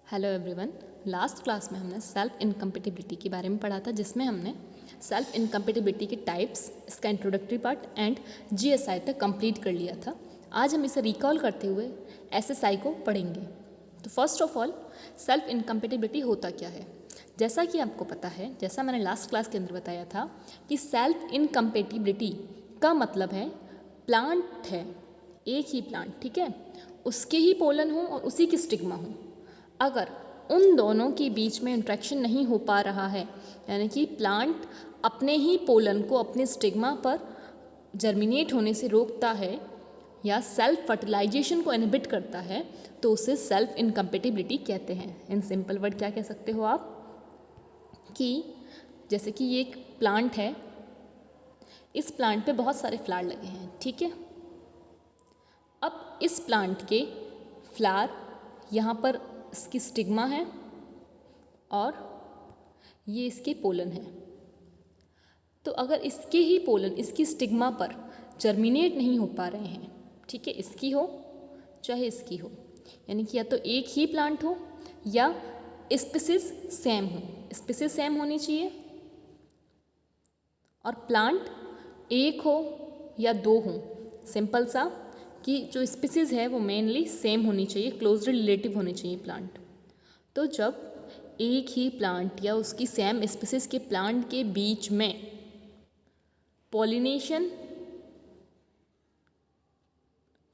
Hello everyone. Last class में हमने self incompatibility के बारे में पढ़ा था, जिसमें हमने सेल्फ इनकम्पेटिबिलिटी के टाइप्स, इसका इंट्रोडक्टरी पार्ट एंड जीएसआई तक कंप्लीट कर लिया था। आज हम इसे रिकॉल करते हुए एसएसआई को पढ़ेंगे। तो first of all, self incompatibility होता क्या है? जैसा कि आपको पता है, जैसा मैंने लास्ट क्लास के अंदर बताया था कि सेल्फ इनकम्पेटिबिलिटी का मतलब है प्लांट है, एक ही प्लांट, ठीक है, उसके ही पोलन हो और उसी की स्टिग्मा हो। अगर उन दोनों के बीच में इंट्रैक्शन नहीं हो पा रहा है, यानी कि प्लांट अपने ही पोलन को अपने स्टिग्मा पर जर्मिनेट होने से रोकता है या सेल्फ फर्टिलाइजेशन को इनहिबिट करता है, तो उसे सेल्फ इनकम्पेटिबिलिटी कहते हैं। इन सिंपल वर्ड क्या कह सकते हो आप कि जैसे कि ये एक प्लांट है, इस प्लांट पे बहुत सारे फ्लावर लगे हैं, ठीक है। अब इस प्लांट के फ्लावर, यहाँ पर इसकी स्टिग्मा है और ये इसके पोलन है। तो अगर इसके ही पोलन इसकी स्टिग्मा पर जर्मिनेट नहीं हो पा रहे हैं, ठीक है, इसकी हो चाहे इसकी हो, यानी कि या तो एक ही प्लांट हो या स्पीसीज सेम हो, स्पीसीज सेम होनी चाहिए और प्लांट एक हो या दो हो, सिंपल सा कि जो स्पीसीज है वो मेनली सेम होनी चाहिए, क्लोजली रिलेटिव होने चाहिए प्लांट। तो जब एक ही प्लांट या उसकी सेम स्पीसीज के प्लांट के बीच में पॉलिनेशन,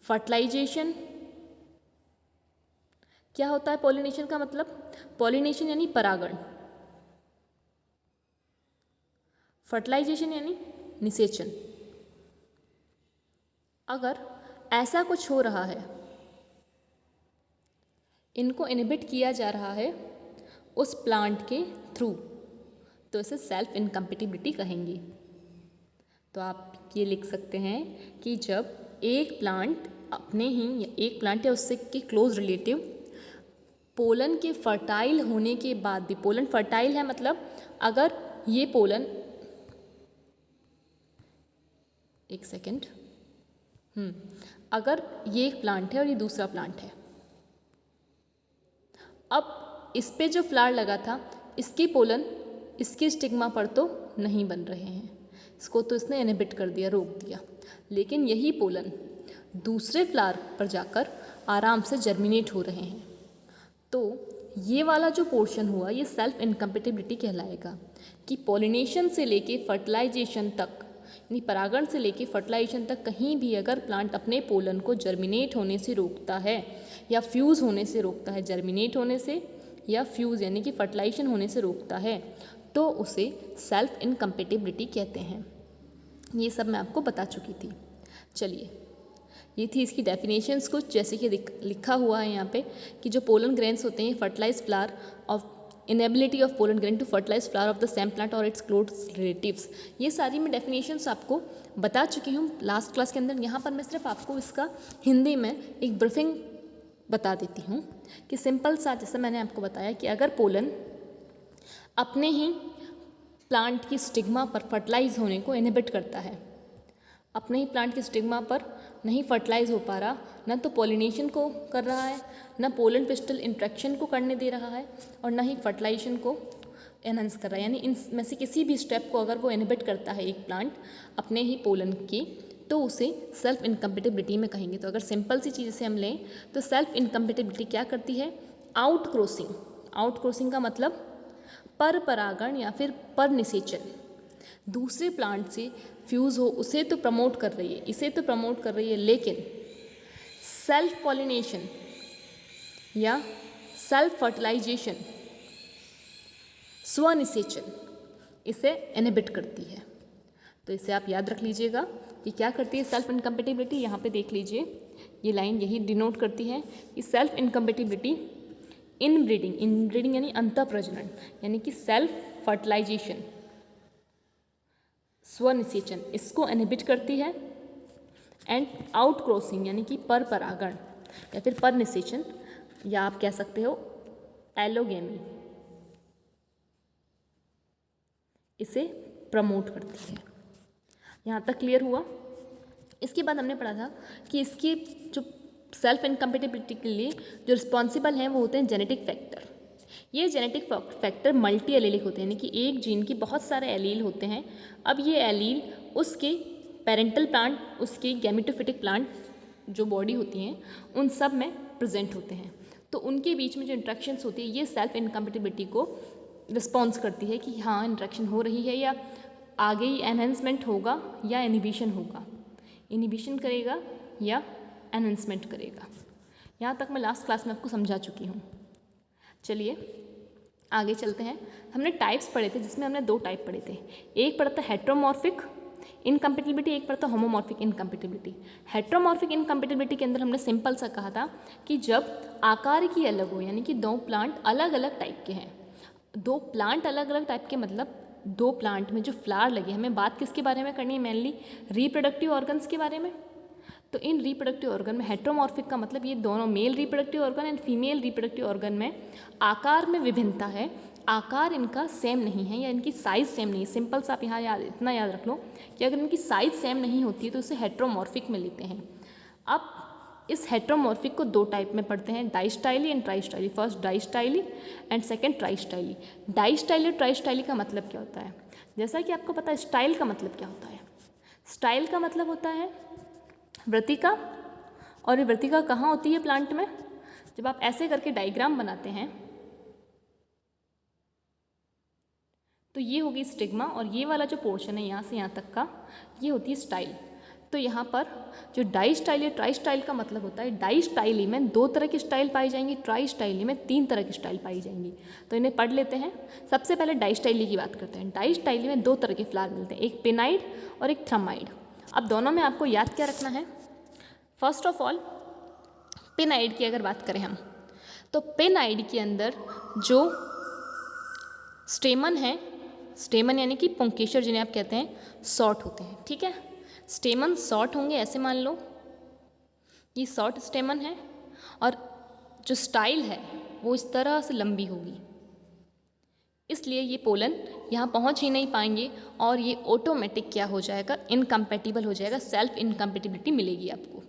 फर्टिलाइजेशन, क्या होता है पॉलिनेशन का मतलब? पॉलिनेशन यानी परागण, फर्टिलाइजेशन यानी निषेचन। अगर ऐसा कुछ हो रहा है, इनको इनहिबिट किया जा रहा है उस प्लांट के थ्रू, तो इसे सेल्फ इनकम्पेटिबिलिटी कहेंगे। तो आप ये लिख सकते हैं कि जब एक प्लांट अपने ही या एक प्लांट या उससे के क्लोज रिलेटिव पोलन के फर्टाइल होने के बाद भी, पोलन फर्टाइल है मतलब अगर ये पोलन, एक सेकेंड, अगर ये एक प्लांट है और ये दूसरा प्लांट है, अब इस पे जो फ्लावर लगा था इसके पोलन इसके स्टिग्मा पर तो नहीं बन रहे हैं, इसको तो इसने इनहिबिट कर दिया, रोक दिया, लेकिन यही पोलन दूसरे फ्लावर पर जाकर आराम से जर्मिनेट हो रहे हैं। तो ये वाला जो पोर्शन हुआ ये सेल्फ इनकम्पेटिबिलिटी कहलाएगा कि पॉलिनेशन से लेके फर्टिलाइजेशन तक, यानी परागण से लेके फर्टिलाइजेशन तक कहीं भी अगर प्लांट अपने पोलन को जर्मिनेट होने से रोकता है या फ्यूज़ होने से रोकता है, जर्मिनेट होने से या फ्यूज़ यानी कि फर्टिलाइजेशन होने से रोकता है, तो उसे सेल्फ इनकम्पेटिबिलिटी कहते हैं। ये सब मैं आपको बता चुकी थी। चलिए, ये थी इसकी डेफिनेशंस कुछ, जैसे कि लिखा हुआ है यहाँ पे कि जो पोलन ग्रेन्स होते हैं, fertilise flower of inability of pollen grain to fertilise flower of the same plant और इट्स क्लोज रिलेटिव्स। ये सारी मैं डेफिनेशंस आपको बता चुकी हूँ लास्ट क्लास के अंदर। यहाँ पर मैं सिर्फ आपको इसका हिंदी में एक ब्रीफिंग बता देती हूँ कि सिंपल सा, जैसे मैंने आपको बताया कि अगर पोलन अपने ही प्लांट की स्टिग्मा पर फर्टिलाइज होने को इनहिबिट करता है, अपने ही प्लांट की स्टिग्मा पर नहीं फर्टिलाइज हो पा रहा, न तो पॉलिनेशन को कर रहा है, न पोलन पिस्टल इंट्रैक्शन को करने दे रहा है और न ही फर्टिलाइजेशन को एनहांस कर रहा है, यानी इनमें से किसी भी स्टेप को अगर वो इनहिबिट करता है एक प्लांट अपने ही पोलन की, तो उसे सेल्फ इनकम्पेटिबिलिटी में कहेंगे। तो अगर सिंपल सी चीज़ से हम लें तो सेल्फ इनकम्पेटिबिलिटी क्या करती है? Out crossing. आउट क्रॉसिंग का मतलब पर परागण या फिर पर निषेचन, दूसरे प्लांट से फ्यूज़ हो उसे तो प्रमोट कर रही है, इसे तो प्रमोट कर रही है, लेकिन सेल्फ पॉलिनेशन या सेल्फ फर्टिलाइजेशन, स्वनिषेचन, इसे इनहिबिट करती है। तो इसे आप याद रख लीजिएगा कि क्या करती है सेल्फ इनकम्पेटिबिलिटी। यहाँ पे देख लीजिए, ये लाइन यही डिनोट करती है कि सेल्फ इनकम्पेटिबिलिटी इन ब्रीडिंग यानी अंतः प्रजनन, यानी कि सेल्फ फर्टिलाइजेशन, स्वनिषेचन, इसको इनहिबिट करती है। एंड आउट क्रॉसिंग यानी कि पर परागण या फिर पर निषेचन, या आप कह सकते हो एलोगेमी, इसे प्रमोट करती है। यहाँ तक क्लियर हुआ? इसके बाद हमने पढ़ा था कि इसके जो सेल्फ इनकम्पेटिबिलिटी के लिए जो रिस्पॉन्सिबल हैं वो होते हैं जेनेटिक फैक्टर। ये जेनेटिक फैक्टर मल्टी एलीलिक होते हैं, यानी कि एक जीन की बहुत सारे एलील होते हैं। अब ये एलील उसके पेरेंटल प्लांट, उसके गैमेटोफिटिक प्लांट जो बॉडी होती हैं उन सब में प्रेजेंट होते हैं। तो उनके बीच में जो इंट्रैक्शंस होती है ये सेल्फ इनकम्पेटिबिलिटी को रिस्पॉन्स करती है कि हाँ इंट्रैक्शन हो रही है, या आगे ही एनहेंसमेंट होगा या इनिबिशन होगा, इनिबिशन करेगा या एनहेंसमेंट करेगा। यहाँ तक मैं लास्ट क्लास में आपको समझा चुकी हूँ। चलिए आगे चलते हैं। हमने टाइप्स पढ़े थे, जिसमें हमने 2 टाइप पढ़े थे। एक पढ़ा था हेट्रोमॉर्फिक इनकम्पेटिबिलिटी, एक पढ़ा था होमोमॉर्फिक इनकम्पेटिबिलिटी। हेट्रोमॉर्फिक इनकम्पेटिबिलिटी के अंदर हमने सिंपल सा कहा था कि जब आकार की अलग हो, यानी कि 2 प्लांट अलग अलग टाइप के हैं। 2 प्लांट अलग अलग टाइप के मतलब 2 प्लांट में जो फ्लावर लगे, हमें बात किसके बारे में करनी है, मेनली रिप्रोडक्टिव ऑर्गन्स के बारे में। तो इन रिप्रोडक्टिव ऑर्गन में हेट्रोमॉर्फिक का मतलब ये दोनों male reproductive organ and female reproductive organ में आकार में विभिन्नता है, आकार इनका सेम नहीं है या इनकी साइज़ सेम नहीं है। सिंपल सा आप यहाँ इतना याद रख लो कि अगर इनकी साइज़ सेम नहीं होती है तो इसे हेट्रोमॉर्फिक में लेते हैं। अब इस हेट्रोमॉर्फिक को 2 टाइप में पढ़ते हैं, distyly and tristyly. First distyly and second tristyly. Distyly और ट्राइस्टाइली का मतलब क्या होता है? जैसा कि आपको पता है स्टाइल का मतलब क्या होता है। स्टाइल का मतलब होता है वृत्तिका, और ये वृत्तिका कहाँ होती है प्लांट में? जब आप ऐसे करके डायग्राम बनाते हैं तो ये होगी स्टिग्मा, और ये वाला जो पोर्शन है यहाँ से यहाँ तक का ये होती है स्टाइल। तो यहाँ पर जो डाइस्टाइली और ट्राइस्टाइल का मतलब होता है, डाइस्टाइली में 2 तरह की स्टाइल पाई जाएंगी, ट्राइस्टाइली में 3 तरह की स्टाइल पाई जाएंगी। तो इन्हें पढ़ लेते हैं। सबसे पहले डाइस्टाइली की बात करते हैं। डाइस्टाइली में 2 तरह के फ्लावर मिलते हैं, एक पिनाइड और एक थ्रमाइड। अब दोनों में आपको याद क्या रखना है? फर्स्ट ऑफ ऑल पिनाइड की अगर बात करें हम, तो पिनाइड के अंदर जो स्टेमन है, स्टेमन यानी कि पुंकेसर जिन्हें आप कहते हैं, शॉर्ट होते हैं। ठीक है, स्टेमन शॉर्ट होंगे, ऐसे मान लो ये शॉर्ट स्टेमन है, और जो स्टाइल है वो इस तरह से लंबी होगी, इसलिए ये पोलन यहाँ पहुँच ही नहीं पाएंगे और ये ऑटोमेटिक क्या हो जाएगा, इनकम्पेटिबल हो जाएगा, सेल्फ इनकम्पेटिबिलिटी मिलेगी आपको।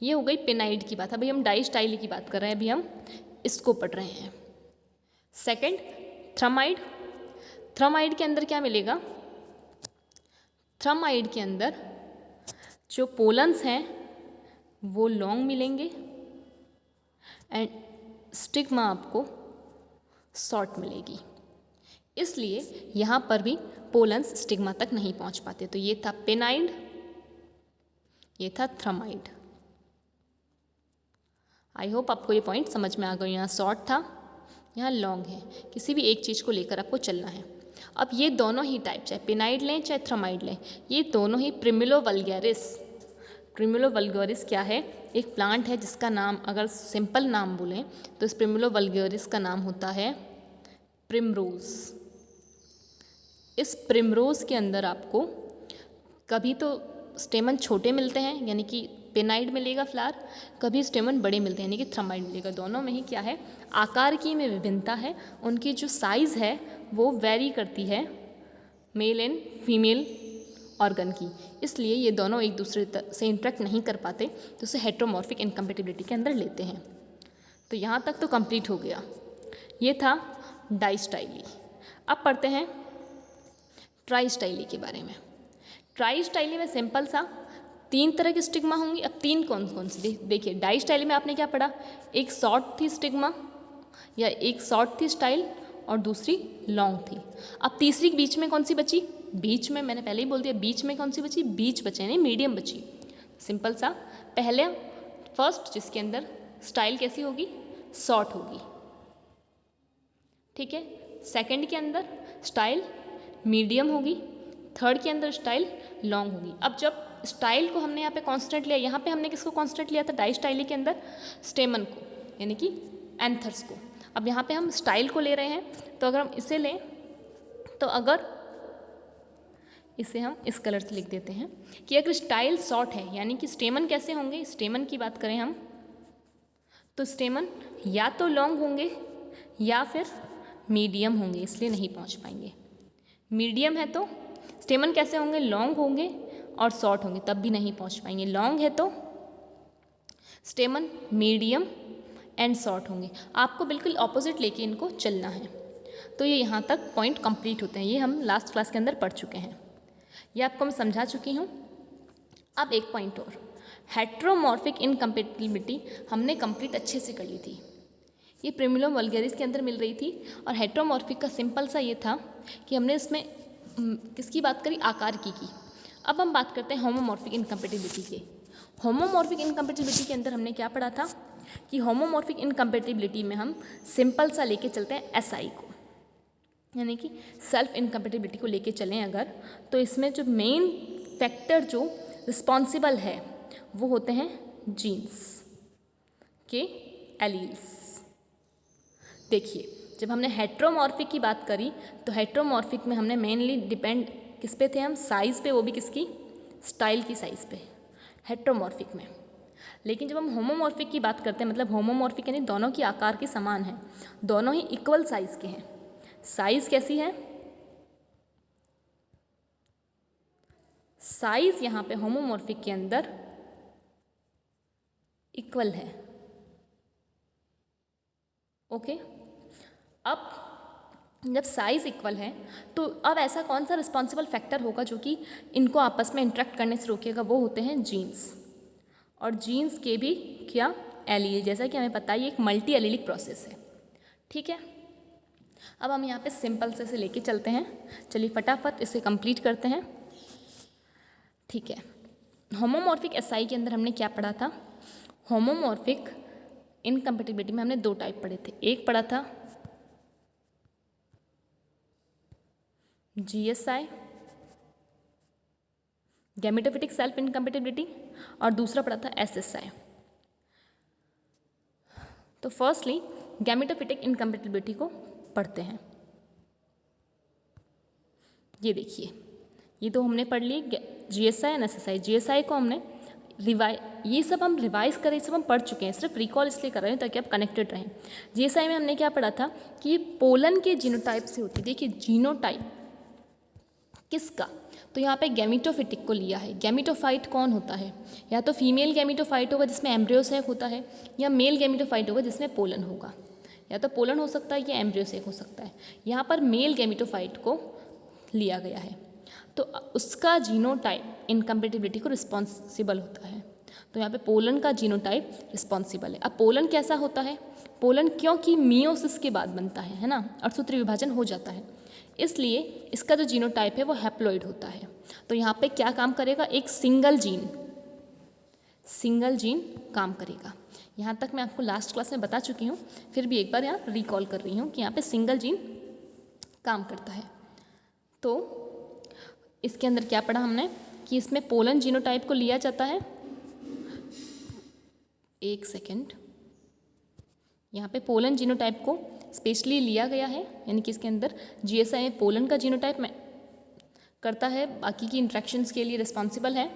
ये हो गई पिनाइड की बात। अभी हम डाइस्टाइली की बात कर रहे हैं, अभी हम इसको पढ़ रहे हैं। सेकंड थ्रमाइड। थ्रमाइड के अंदर क्या मिलेगा? थ्रमाइड के अंदर जो पोलन्स हैं वो लॉन्ग मिलेंगे एंड स्टिग्मा आपको शॉर्ट मिलेगी, इसलिए यहाँ पर भी पोलन्स स्टिग्मा तक नहीं पहुँच पाते। तो ये था पिनाइड, ये था थ्रमाइड। आई होप आपको ये पॉइंट समझ में आ गया। यहाँ शॉर्ट था, यहाँ लॉन्ग है, किसी भी एक चीज़ को लेकर आपको चलना है। अब ये दोनों ही टाइप, चाहे पिनाइड लें चाहे थ्रमाइड लें, ये दोनों ही प्रिमुलो वल्गैरिस। प्रिमुलो वल्गैरिस क्या है? एक प्लांट है जिसका नाम, अगर सिंपल नाम बोलें तो इस प्रिमुलो वल्गैरिस का नाम होता है प्रिमरोज। इस प्रिमरोज के अंदर आपको कभी तो स्टेमन छोटे मिलते हैं यानी कि पिनाइड मिलेगा फ्लावर, कभी स्टेमन बड़े मिलते हैं यानी कि थ्रमाइड मिलेगा। दोनों में ही क्या है, आकार की में विभिन्नता है, उनकी जो साइज़ है वो वेरी करती है मेल एंड फीमेल ऑर्गन की, इसलिए ये दोनों एक दूसरे से इंटरेक्ट नहीं कर पाते, तो उसे हेट्रोमॉर्फिक इनकम्पेटिबिलिटी के अंदर लेते हैं। तो यहाँ तक तो कंप्लीट हो गया, ये था डाइस्टाइली। अब पढ़ते हैं ट्राइस्टाइली के बारे में। ट्राइस्टाइली में सिंपल सा 3 तरह की स्टिग्मा होंगी। अब 3 कौन कौन सी? देखिए डाइस्टाइली में आपने क्या पढ़ा, एक शॉर्ट थी स्टिग्मा या एक शॉर्ट थी स्टाइल और दूसरी लॉन्ग थी। अब तीसरी बीच में कौन सी बची? बीच में मैंने पहले ही बोल दिया, बीच में कौन सी बची? बीच बचे यानी मीडियम बची। सिंपल सा, पहले फर्स्ट जिसके अंदर स्टाइल कैसी होगी, शॉर्ट होगी, ठीक है। सेकंड के अंदर स्टाइल मीडियम होगी, थर्ड के अंदर स्टाइल लॉन्ग होगी। अब जब स्टाइल को हमने यहाँ पे कांस्टेंट लिया, यहाँ पे हमने किसको कांस्टेंट लिया था डाइस्टाइली के अंदर? स्टेमन को, यानी कि एंथर्स को। अब यहाँ पे हम स्टाइल को ले रहे हैं, तो अगर हम इसे लें तो अगर इसे हम इस कलर से लिख देते हैं कि अगर स्टाइल शॉर्ट है यानी कि स्टेमन कैसे होंगे, स्टेमन की बात करें हम तो स्टेमन या तो लॉन्ग होंगे या फिर मीडियम होंगे, इसलिए नहीं पहुंच पाएंगे। मीडियम है तो स्टेमन कैसे होंगे, लॉन्ग होंगे और शॉर्ट होंगे, तब भी नहीं पहुंच पाएंगे। लॉन्ग है तो स्टेमन मीडियम एंड शॉर्ट होंगे। आपको बिल्कुल ऑपोजिट लेके इनको चलना है। तो ये यहाँ तक पॉइंट कंप्लीट होते हैं। ये हम लास्ट क्लास के अंदर पढ़ चुके हैं, ये आपको मैं समझा चुकी हूँ। अब एक पॉइंट और, हेट्रोमॉर्फिक इनकम्पेटिबिलिटी हमने कंप्लीट अच्छे से कर ली थी। ये प्रिमिलम वल्गैरिस के अंदर मिल रही थी। और हेट्रोमॉर्फिक का सिंपल सा ये था कि हमने इसमें किसकी बात करी, आकार की। अब हम बात करते हैं होमोमॉर्फिक इनकम्पेटिबिलिटी के। होमोमॉर्फिक इनकम्पेटिबिलिटी के अंदर हमने क्या पढ़ा था कि होमोमॉर्फिक इनकम्पेटिबिलिटी में हम सिंपल सा लेके चलते हैं एसआई को, यानी कि सेल्फ इनकम्पेटिबिलिटी को लेके चलें अगर, तो इसमें जो मेन फैक्टर जो रिस्पॉन्सिबल है वो होते हैं जीन्स के एलील्स। देखिए, जब हमने हेट्रोमॉर्फिक की बात करी तो हेट्रोमॉर्फिक में हमने मेनली डिपेंड किस पे थे हम, साइज़ पे, वो भी किसकी, स्टाइल की साइज़ पे हेट्रोमॉर्फिक में। लेकिन जब हम होमोमॉर्फिक की बात करते हैं, मतलब होमोमॉर्फिक यानी दोनों की आकार के समान हैं, दोनों ही इक्वल साइज़ के हैं। साइज़ कैसी है, साइज़ यहाँ पे होमोमॉर्फिक के अंदर इक्वल है। ओके, अब जब साइज़ इक्वल है तो अब ऐसा कौन सा रिस्पॉन्सिबल फैक्टर होगा जो कि इनको आपस में इंटरेक्ट करने से रोकेगा, वो होते हैं जीन्स। और जीन्स के भी क्या, एलील, जैसा कि हमें पता है ये एक मल्टी एलीलिक प्रोसेस है। ठीक है, अब हम यहाँ पे सिंपल से लेके चलते हैं। चलिए फटाफट इसे कंप्लीट करते हैं। ठीक है, होमोमॉर्फिक एसआई के अंदर हमने क्या पढ़ा था, होमोमॉर्फिक इनकम्पेटिबिलिटी में हमने 2 टाइप पढ़े थे। एक पढ़ा था जीएसआई, गैमेटोफिटिक सेल्फ इनकम्पेटिबिलिटी, और दूसरा पढ़ा था एसएसआई। तो फर्स्टली गैमेटोफिटिक इनकम्पेटिबिलिटी को पढ़ते हैं। ये देखिए, ये तो हमने पढ़ ली जीएसआई एंड एसएसआई। जीएसआई को हमने ये सब हम रिवाइज करें, सब हम पढ़ चुके हैं, सिर्फ रिकॉल इसलिए कर रहे हैं ताकि आप कनेक्टेड रहें। जीएसआई में हमने क्या पढ़ा था कि ये पोलन के जीनोटाइप से होती है। देखिए जीनोटाइप किसका, तो यहाँ पे गैमेटोफिटिक को लिया है। गैमेटोफाइट कौन होता है, या तो फीमेल गैमेटोफाइट होगा जिसमें एम्ब्रियोसेक होता है, या मेल गैमेटोफाइट होगा जिसमें पोलन होगा। या तो पोलन हो सकता है या एम्ब्रियोसेक हो सकता है। यहाँ पर मेल गैमेटोफाइट को लिया गया है, तो उसका जीनोटाइप इनकम्पेटिबिलिटी को रिस्पॉन्सिबल होता है। तो यहाँ पे पोलन का जीनोटाइप रिस्पॉन्सिबल है। अब पोलन कैसा होता है, पोलन क्योंकि मियोसिस के बाद बनता है ना, अर्धसूत्री विभाजन हो जाता है, इसलिए इसका जो जीनोटाइप है वो हैप्लॉइड होता है। तो यहाँ पे क्या काम करेगा, एक सिंगल जीन काम करेगा। यहाँ तक मैं आपको लास्ट क्लास में बता चुकी हूँ, फिर भी एक बार यहाँ रिकॉल कर रही हूँ कि यहाँ पे सिंगल जीन काम करता है। तो इसके अंदर क्या पढ़ा हमने कि इसमें पोलन जीनोटाइप को लिया जाता है। एक सेकेंड, यहाँ पे पोलन जीनोटाइप को स्पेशली लिया गया है, यानी कि इसके अंदर जीएसआई में पोलन का जीनोटाइप में करता है, बाकी की इंट्रैक्शंस के लिए रिस्पॉन्सिबल है।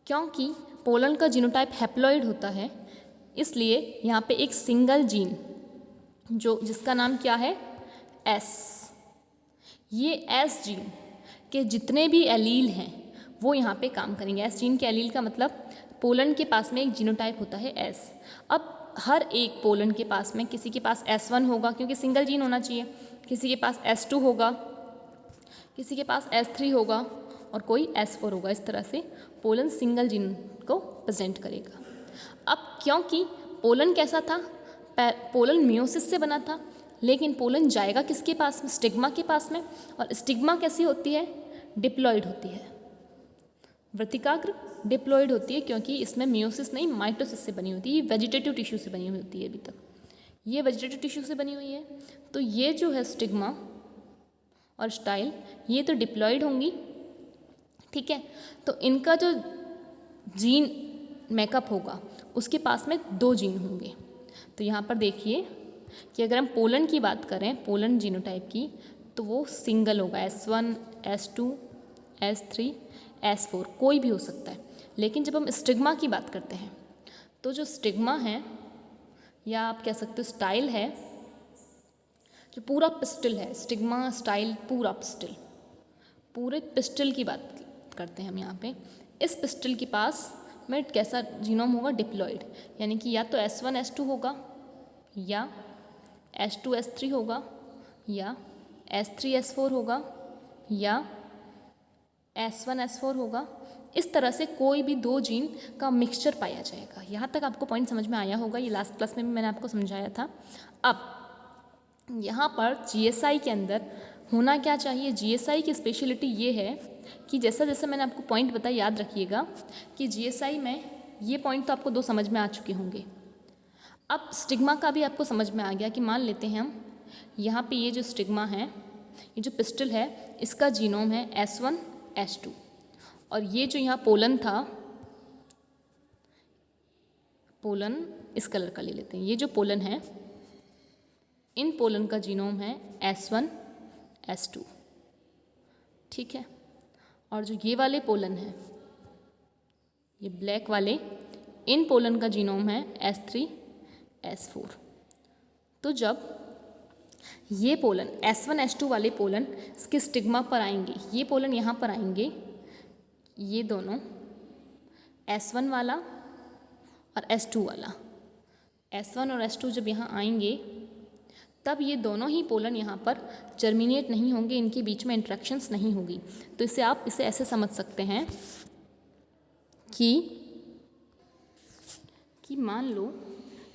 क्योंकि पोलन का जीनोटाइप हैप्लॉइड होता है, इसलिए यहाँ पे एक सिंगल जीन जो जिसका नाम क्या है, एस, ये एस जीन के जितने भी एलील हैं वो यहाँ पे काम करेंगे। एस जीन के एलील का मतलब पोलन के पास में एक जीनोटाइप होता है एस। अब हर एक पोलन के पास में, किसी के पास S1 होगा क्योंकि सिंगल जीन होना चाहिए, किसी के पास S2 होगा, किसी के पास S3 होगा और कोई S4 होगा। इस तरह से पोलन सिंगल जीन को प्रेजेंट करेगा। अब क्योंकि पोलन कैसा था, पोलन मियोसिस से बना था, लेकिन पोलन जाएगा किसके पास में, स्टिग्मा के पास में। और स्टिग्मा कैसी होती है, डिप्लॉइड होती है, वृत्तिकाग्र डिप्लॉइड होती है, क्योंकि इसमें मियोसिस नहीं माइटोसिस से बनी होती है। ये वेजिटेटिव टिश्यू से बनी हुई होती है, अभी तक ये वेजिटेटिव टिश्यू से बनी हुई है। तो ये जो है स्टिग्मा और स्टाइल, ये तो डिप्लॉइड होंगी। ठीक है, तो इनका जो जीन मेकअप होगा उसके पास में 2 जीन होंगे। तो यहाँ पर देखिए कि अगर हम पोलन की बात करें, पोलन जीनोटाइप की, तो वो सिंगल होगा, S1, S2, S3, S4 कोई भी हो सकता है। लेकिन जब हम स्टिग्मा की बात करते हैं तो जो स्टिग्मा है, या आप कह सकते हो स्टाइल है, जो पूरा पिस्टल है, स्टिग्मा स्टाइल पूरा पिस्टल, पूरे पिस्टल की बात करते हैं हम यहाँ पे। इस पिस्टल के पास में कैसा जीनोम होगा, डिप्लॉइड, यानी कि या तो S1S2 होगा या S2S3 होगा या S3S4 होगा या S1S4 होगा। इस तरह से कोई भी दो जीन का मिक्सचर पाया जाएगा। यहाँ तक आपको पॉइंट समझ में आया होगा, ये लास्ट क्लास में भी मैंने आपको समझाया था। अब यहाँ पर GSI के अंदर होना क्या चाहिए, GSI की स्पेशलिटी ये है कि जैसा जैसा मैंने आपको पॉइंट बताया, याद रखिएगा कि GSI में ये पॉइंट तो आपको दो समझ में आ चुके होंगे। अब स्टिग्मा का भी आपको समझ में आ गया कि मान लेते हैं हम यहाँ पे ये जो स्टिग्मा है, ये जो पिस्टल है, इसका जीनोम है S1S2 और ये जो यहाँ पोलन था, पोलन इस कलर का ले लेते हैं, ये जो पोलन है, इन पोलन का जीनोम है S1S2, ठीक है। और जो ये वाले पोलन है, ये ब्लैक वाले, इन पोलन का जीनोम है S3S4। तो जब ये पोलन S1S2 वाले पोलन इसके स्टिग्मा पर आएंगे, ये पोलन यहाँ पर आएंगे, ये दोनों S1 वाला और S2 वाला, S1 और S2 जब यहाँ आएंगे तब ये दोनों ही पोलन यहाँ पर जर्मिनेट नहीं होंगे, इनके बीच में इंट्रैक्शंस नहीं होगी। तो इसे आप इसे ऐसे समझ सकते हैं कि मान लो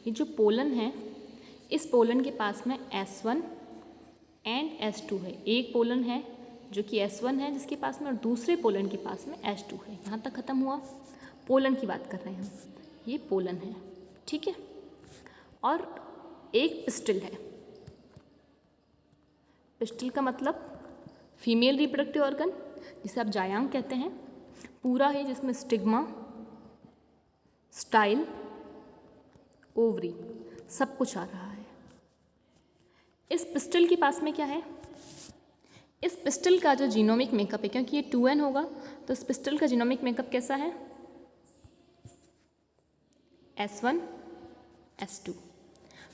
ये जो पोलन है, इस पोलन के पास में S1 एंड S2 है। एक पोलन है जो कि S1 है जिसके पास में, और दूसरे पोलन के पास में S2 है। यहाँ तक ख़त्म हुआ, पोलन की बात कर रहे हैं हम, ये पोलन है, ठीक है। और एक पिस्टल है, पिस्टल का मतलब फीमेल रिप्रोडक्टिव ऑर्गन, जिसे आप जायांग कहते हैं, पूरा है, जिसमें स्टिग्मा, स्टाइल, ओवरी सब कुछ आ रहा है। इस पिस्टल के पास में क्या है, इस पिस्टल का जो जीनोमिक मेकअप है, क्योंकि ये 2n होगा तो इस पिस्टल का जीनोमिक मेकअप कैसा है, S1 S2।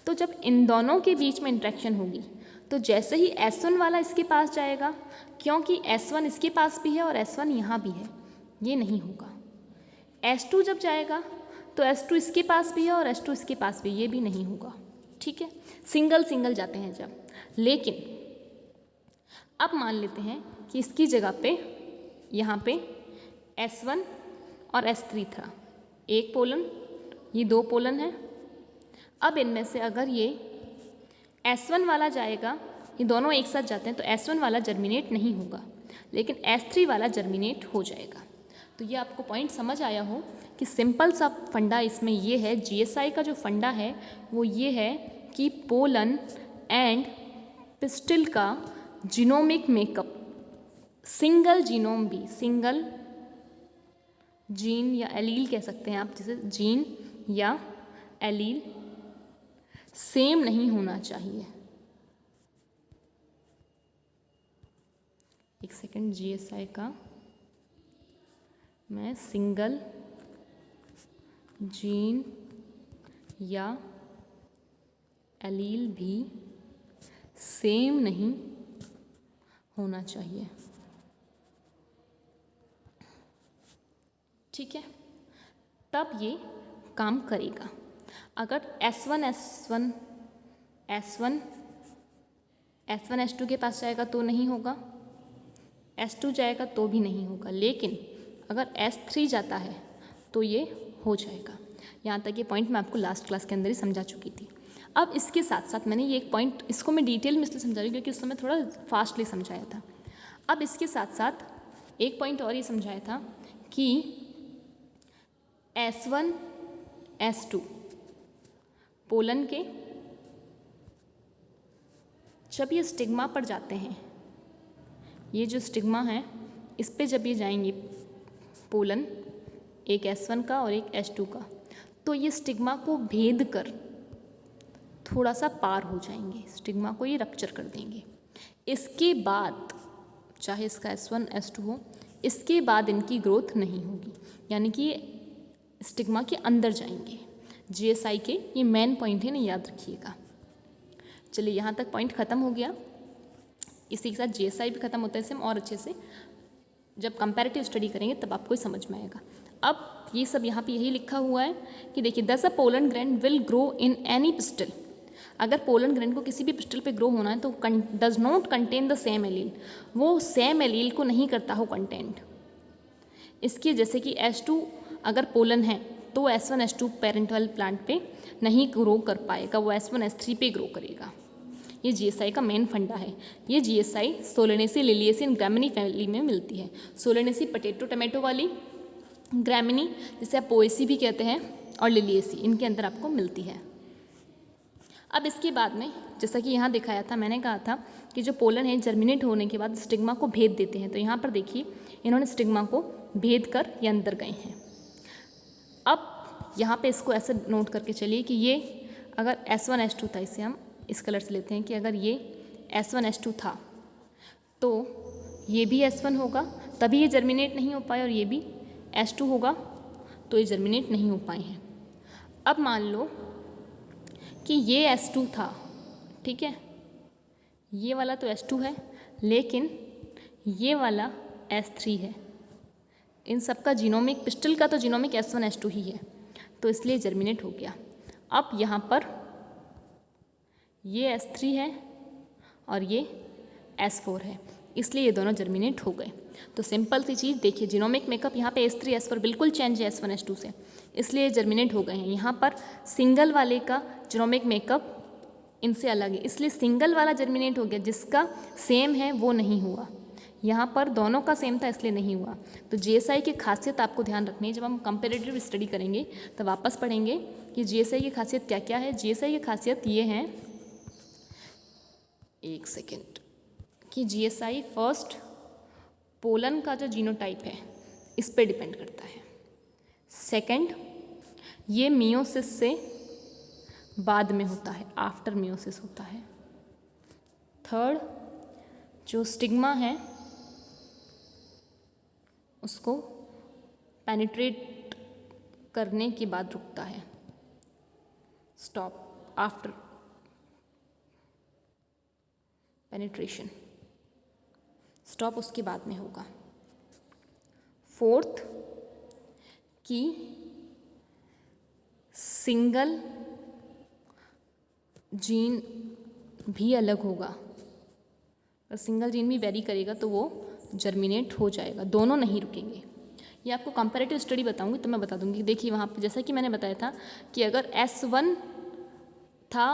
तो जब इन दोनों के बीच में इंट्रैक्शन होगी तो जैसे ही S1 वाला इसके पास जाएगा, क्योंकि S1 इसके पास भी है और S1 यहाँ भी है, ये नहीं होगा। S2 जब जाएगा तो S2 इसके पास भी है और S2 इसके पास भी, ये भी नहीं होगा, ठीक है। सिंगल सिंगल जाते हैं जब। लेकिन अब मान लेते हैं कि इसकी जगह पे यहाँ पे S1 और S3 था, एक पोलन, ये दो पोलन है। अब इनमें से अगर ये S1 वाला जाएगा, ये दोनों एक साथ जाते हैं, तो S1 वाला जर्मिनेट नहीं होगा, लेकिन S3 वाला जर्मिनेट हो जाएगा। तो ये आपको पॉइंट समझ आया हो कि सिंपल सा फंडा इसमें ये है, GSI का जो फंडा है वो ये है कि पोलन एंड पिस्टल का जीनोमिक मेकअप, सिंगल जीनोम भी, सिंगल जीन या एलील कह सकते हैं आप, जैसे जीन या एलील सेम नहीं होना चाहिए। एक सेकंड, GSI का मैं सिंगल जीन या एलील भी सेम नहीं होना चाहिए, ठीक है, तब ये काम करेगा। अगर S1 S2 के पास जाएगा तो नहीं होगा, S2 जाएगा तो भी नहीं होगा, लेकिन अगर S3 जाता है तो ये हो जाएगा। यहाँ तक ये पॉइंट मैं आपको लास्ट क्लास के अंदर ही समझा चुकी थी। अब इसके साथ साथ मैंने ये एक पॉइंट, इसको मैं डिटेल में इसलिए समझा रही हूँ क्योंकि उस समय थोड़ा फास्टली समझाया था। अब इसके साथ साथ एक पॉइंट और ये समझाया था कि S1 S2 पोलन के जब ये स्टिग्मा पर जाते हैं, ये जो स्टिग्मा है इस पे जब ये जाएंगे पोलन, एक S1 का और एक S2 का, तो ये स्टिग्मा को भेद कर थोड़ा सा पार हो जाएंगे, स्टिग्मा को ये रप्चर कर देंगे। इसके बाद चाहे इसका S1 S2 हो, इसके बाद इनकी ग्रोथ नहीं होगी, यानी कि ये स्टिग्मा के अंदर जाएंगे। GSI के ये मेन पॉइंट है ना, याद रखिएगा। चलिए यहाँ तक पॉइंट ख़त्म हो गया। इसी के साथ GSI भी ख़त्म होता है। इसे हम और अच्छे से जब कंपैरेटिव स्टडी करेंगे तब आपको समझ में आएगा। अब ये सब यहाँ पे यही लिखा हुआ है कि देखिए दस a pollen grain will grow in any pistil. अगर पोलन ग्रैन को किसी भी पिस्टल पे ग्रो होना है तो does not contain the same allele, वो सेम एलील को नहीं करता हो कंटेंट। इसके जैसे कि H2 अगर पोलन है तो वो S1H2 पेरेंटल प्लांट पे नहीं ग्रो कर पाएगा, वो S1S3 पे ग्रो करेगा। ये GSI का मेन फंडा है। ये GSI Solanaceae, Liliaceae and ग्रामिनी family में मिलती है। सोलेनेसी पोटैटो टमाटो वाली, ग्रामिनी जिसे आप पोएसी भी कहते हैं, और लिलिएसी इनके अंदर आपको मिलती है। अब इसके बाद में जैसा कि यहाँ दिखाया था, मैंने कहा था कि जो पोलन है जर्मिनेट होने के बाद स्टिग्मा को भेद देते हैं। तो यहाँ पर देखिए इन्होंने स्टिग्मा को भेद कर ये अंदर गए हैं। अब यहाँ पे इसको ऐसे नोट करके चलिए कि ये अगर S1H2 था, इसे हम इस कलर से लेते हैं कि अगर ये S1H2 था तो ये भी S1 होगा, तभी ये जर्मिनेट नहीं हो पाए, और ये भी H2 होगा तो ये जर्मिनेट नहीं हो पाए हैं। अब मान लो कि ये S2 था, ठीक है, ये वाला तो S2 है लेकिन ये वाला S3 है। इन सब का जीनोमिक, पिस्टल का तो जीनोमिक S1H2 ही है, तो इसलिए जर्मिनेट हो गया। अब यहाँ पर ये S3 है और ये S4 है, इसलिए ये दोनों जर्मिनेट हो गए। तो सिंपल सी चीज़ देखिए, जीनोमिक मेकअप यहाँ पे S3 S4 बिल्कुल चेंज है S1H2 से, इसलिए जर्मिनेट हो गए हैं। यहाँ पर सिंगल वाले का जीनोमिक मेकअप इनसे अलग है, इसलिए सिंगल वाला जर्मिनेट हो गया, जिसका सेम है वो नहीं हुआ। यहाँ पर दोनों का सेम था इसलिए नहीं हुआ। तो GSI की खासियत आपको ध्यान रखनी है, जब हम कंपेरेटिव स्टडी करेंगे तो वापस पढ़ेंगे कि GSI की खासियत क्या क्या है। GSI की खासियत ये है, एक सेकेंड, कि GSI फर्स्ट पोलन का जो जीनोटाइप है इस पे डिपेंड करता है। सेकंड, ये मियोसिस से बाद में होता है, आफ्टर मियोसिस होता है। थर्ड, जो स्टिग्मा है उसको पेनिट्रेट करने के बाद रुकता है, स्टॉप आफ्टर पेनिट्रेशन, स्टॉप उसके बाद में होगा। फोर्थ, कि सिंगल जीन भी अलग होगा, अगर सिंगल जीन भी वेरी करेगा तो वो जर्मिनेट हो जाएगा, दोनों नहीं रुकेंगे। ये आपको कंपैरेटिव स्टडी बताऊंगी तो मैं बता दूंगी। देखिए वहाँ पे जैसा कि मैंने बताया था कि अगर S1 था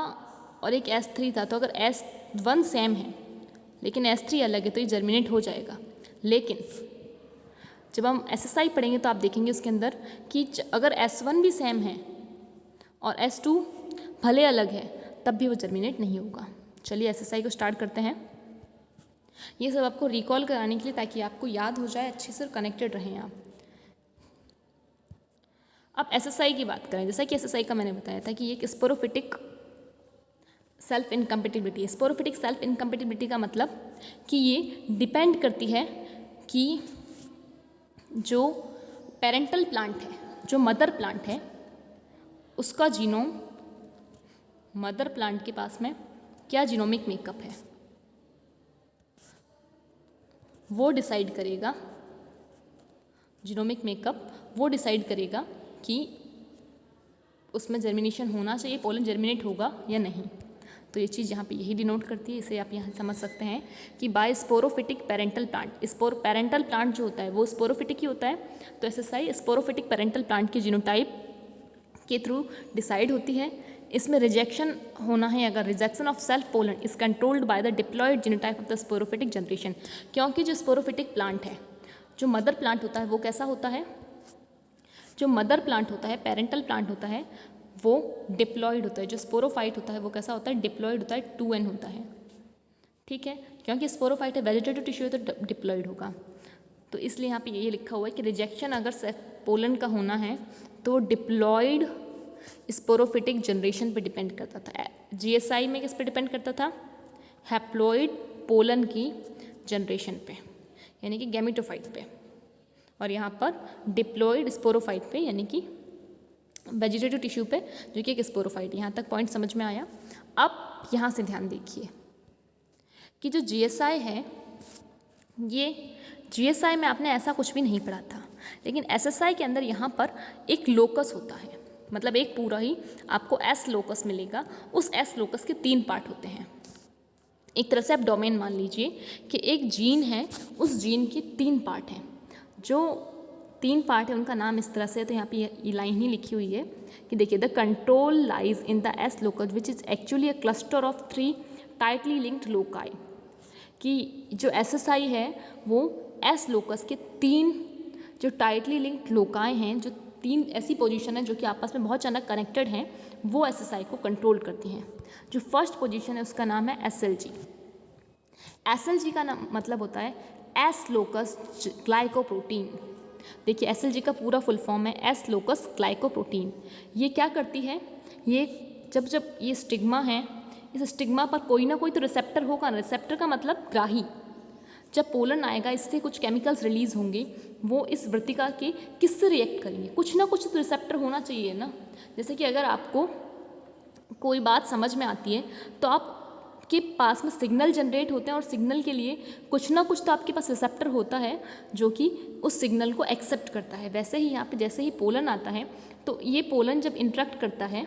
और एक S3 था, तो अगर S1 सेम है लेकिन S3 अलग है तो ये जर्मिनेट हो जाएगा। लेकिन जब हम SSI पढ़ेंगे तो आप देखेंगे उसके अंदर कि अगर S1 भी सेम है और S2 भले अलग है तब भी वो जर्मिनेट नहीं होगा। चलिए SSI को स्टार्ट करते हैं। ये सब आपको रिकॉल कराने के लिए, ताकि आपको याद हो जाए अच्छे से और कनेक्टेड रहें आप। अब SSI की बात करें, जैसा कि SSI का मैंने बताया था कि एक स्पोरोफिटिक सेल्फ इनकम्पेटिबिलिटी है। स्पोरोफिटिक सेल्फ इनकम्पेटिबिलिटी का मतलब कि ये डिपेंड करती है कि जो पेरेंटल प्लांट है, जो मदर प्लांट है, उसका जीनोम मदर प्लांट के पास में क्या जीनोमिक मेकअप है वो डिसाइड करेगा। जीनोमिक मेकअप वो डिसाइड करेगा कि उसमें जर्मिनेशन होना चाहिए, पोलन जर्मिनेट होगा या नहीं। तो ये चीज़ यहाँ पे यही डिनोट करती है। इसे आप यहाँ समझ सकते हैं कि by sporophytic parental plant, parental plant जो होता है वो स्पोरोफिटिक ही होता है। तो SSI स्पोरोफिटिक पेरेंटल प्लांट की जीनोटाइप के थ्रू डिसाइड होती है। इसमें रिजेक्शन होना है अगर rejection of self pollen is controlled by the diploid genotype of the sporophytic generation. क्योंकि जो स्पोरोफिटिक प्लांट है, जो मदर प्लांट होता है वो कैसा होता है, जो मदर प्लांट होता है, पेरेंटल प्लांट होता है, वो डिप्लॉयड होता है। जो स्पोरोफाइट होता है वो कैसा होता है, डिप्लॉयड होता है, 2n होता है। ठीक है, क्योंकि स्पोरोफाइट है, वेजिटेटिव टिश्यू है तो डिप्लॉयड होगा। तो इसलिए यहाँ पे ये लिखा हुआ है कि रिजेक्शन अगर पोलन का होना है तो डिप्लॉयड स्पोरोफिटिक जनरेशन पे डिपेंड करता था। GSI में किस पे डिपेंड करता था, हैप्लॉइड पोलन की जनरेशन पे, यानी कि गैमेटोफाइट पे, और यहाँ पर डिप्लॉयड स्पोरोफाइट पे, यानी कि वेजिटेटिव टिश्यू पे, जो कि एक स्पोरोफाइट। यहाँ तक पॉइंट समझ में आया। अब यहाँ से ध्यान देखिए कि जो GSI है ये GSI में आपने ऐसा कुछ भी नहीं पढ़ा था, लेकिन SSI के अंदर यहाँ पर एक लोकस होता है, मतलब एक पूरा ही आपको S लोकस मिलेगा। उस S लोकस के 3 पार्ट होते हैं। एक तरह से आप डोमेन मान लीजिए कि एक जीन है, उस जीन के 3 पार्ट हैं। जो 3 पार्ट है उनका नाम इस तरह से है, तो यहाँ पे ये लाइन ही लिखी हुई है कि देखिए, the control lies in the S locus which is actually a cluster of 3 tightly linked loci, कि जो SSI है वो S लोकस के 3 जो टाइटली लिंक्ड लोकाएँ हैं, जो 3 ऐसी पोजीशन है जो कि आपस में बहुत ज़्यादा कनेक्टेड हैं, वो SSI को कंट्रोल करती हैं। जो फर्स्ट पोजीशन है उसका नाम है SLG। SLG का नाम मतलब होता है S लोकस ग्लाइकोप्रोटीन। देखिए, SLG का पूरा फुल फॉर्म है S लोकस ग्लाइकोप्रोटीन। ये क्या करती है, ये जब ये स्टिग्मा है, इस स्टिग्मा पर कोई ना कोई तो रिसेप्टर होगा। रिसेप्टर का मतलब ग्राही। जब पोलन आएगा, इससे कुछ केमिकल्स रिलीज होंगे, वो इस वृत्तिका के किससे रिएक्ट करेंगे, कुछ ना कुछ तो रिसेप्टर होना चाहिए ना। जैसे कि अगर आपको कोई बात समझ में आती है तो आपके पास में सिग्नल जनरेट होते हैं, और सिग्नल के लिए कुछ ना कुछ तो आपके पास रिसेप्टर होता है जो कि उस सिग्नल को एक्सेप्ट करता है। वैसे ही यहाँ पे जैसे ही पोलन आता है, तो ये पोलन जब इंटरेक्ट करता है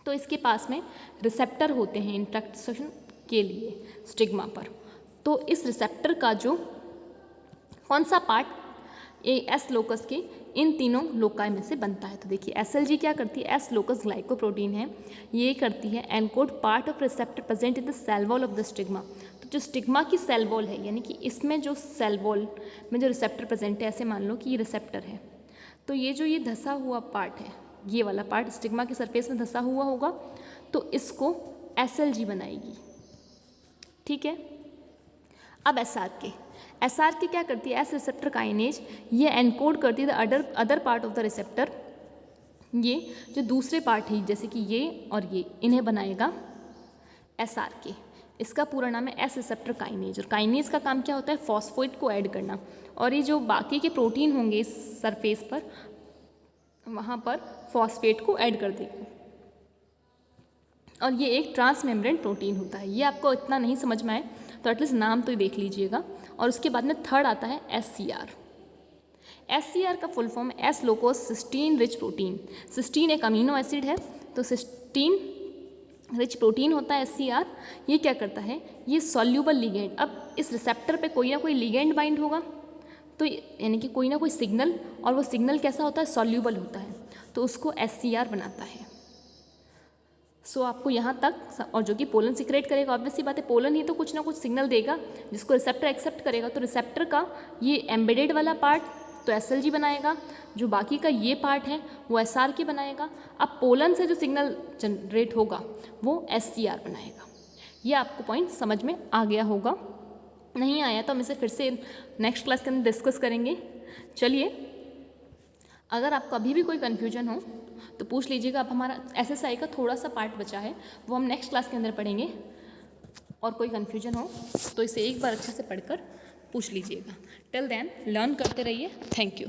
तो इसके पास में रिसेप्टर होते हैं इंटरेक्शन के लिए स्टिग्मा पर। तो इस रिसेप्टर का जो कौन सा पार्ट S लोकस के इन तीनों लोकाई में से बनता है। तो देखिए, SLG क्या करती है, S लोकस ग्लाइकोप्रोटीन है, ये करती है encode part of receptor present in the cell wall of the stigma. तो जो स्टिग्मा की सेल वॉल है, यानी कि इसमें जो सेल वॉल में जो रिसेप्टर प्रेजेंट है, ऐसे मान लो कि ये रिसेप्टर है, तो ये जो ये धंसा हुआ पार्ट है, ये वाला पार्ट स्टिग्मा के सरफेस में धंसा हुआ होगा, तो इसको SLG बनाएगी। ठीक है। अब SR के क्या करती है, S रिसेप्टर काइनेज, ये एनकोड करती है the other part of the receptor. ये जो दूसरे पार्ट है, जैसे कि ये और ये, इन्हें बनाएगा SRK। इसका पूरा नाम है S रिसेप्टर काइनेज। और काइनेज का काम क्या होता है, फॉस्फेट को ऐड करना, और ये जो बाकी के प्रोटीन होंगे इस सरफेस पर, वहाँ पर फॉस्फेट को ऐड कर देगी। और ये एक ट्रांसमेम्ब्रेन प्रोटीन होता है। ये आपको इतना नहीं समझ में आए तो एटलीस्ट नाम तो देख लीजिएगा। और उसके बाद में थर्ड आता है SCR। SCR का फुल फॉर्म है S locus cysteine rich protein. Cysteine एक अमीनो एसिड है, तो सिस्टीन रिच प्रोटीन होता है SCR। ये क्या करता है, ये सॉल्यूबल लिगेंड, अब इस रिसेप्टर पे कोई ना कोई लिगेंड बाइंड होगा, तो यानी कि कोई ना कोई सिग्नल, और वो सिग्नल कैसा होता है, सॉल्यूबल होता है, तो उसको SCR बनाता है। सो आपको यहाँ तक, और जो कि पोलन सीक्रेट करेगा, ऑब्वियसली बात है, पोलन ही तो कुछ ना कुछ सिग्नल देगा जिसको रिसेप्टर एक्सेप्ट करेगा। तो रिसेप्टर का ये एम्बेडेड वाला पार्ट तो SLG बनाएगा, जो बाकी का ये पार्ट है वो SRK बनाएगा। अब पोलन से जो सिग्नल जनरेट होगा वो SCR बनाएगा। ये आपको पॉइंट समझ में आ गया होगा। नहीं आया तो हम इसे फिर से नेक्स्ट क्लास के अंदर डिस्कस करेंगे। चलिए, अगर आपको अभी भी कोई कन्फ्यूजन हो तो पूछ लीजिएगा। अब हमारा SSI का थोड़ा सा पार्ट बचा है, वो हम नेक्स्ट क्लास के अंदर पढ़ेंगे। और कोई कन्फ्यूजन हो तो इसे एक बार अच्छे से पढ़कर पूछ लीजिएगा। टिल देन लर्न करते रहिए। Thank you.